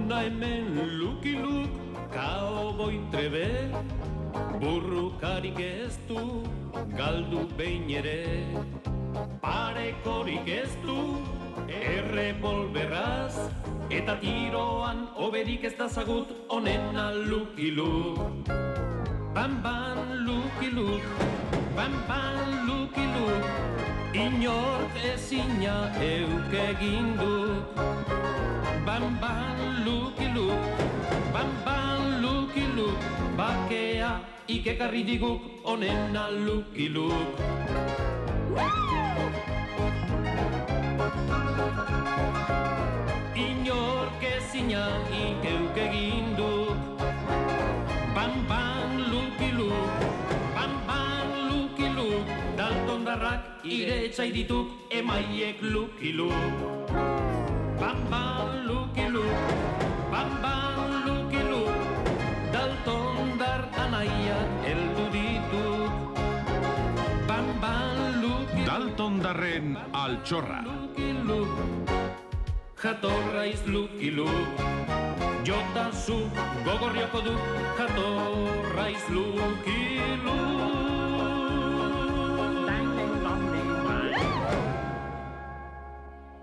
Hona hemen Lucky Luke, cowboy trebe, burrukarik ez du, galdu behin ere. Parekorik ez du, errebolberaz, eta tiroan oberik ez da zagut, onena Lucky Luke. Bam bam Lucky Luke, bam bam Lucky Luke, inork ezina euk egin duk. Bam bam Lucky Luke, bam bam Lucky Luke, bakea ikekarri diguk, onena Lucky Luke. Inork ezina ikeuk egin duk. Bam bam Lucky Luke, bam bam Lucky Luke, daltondarrak ire etxai dituk, emaiek Lucky Luke. Bam bam Lucky Luke, bam bam Lucky Luke, daltondar anaia heldu dituk. Bam bam Lucky Luke, Daltondarren altxorra. Lucky Luke, jatorraiz Lucky Luke, jota zu gogorrioko du, jatorraiz Lucky Luke.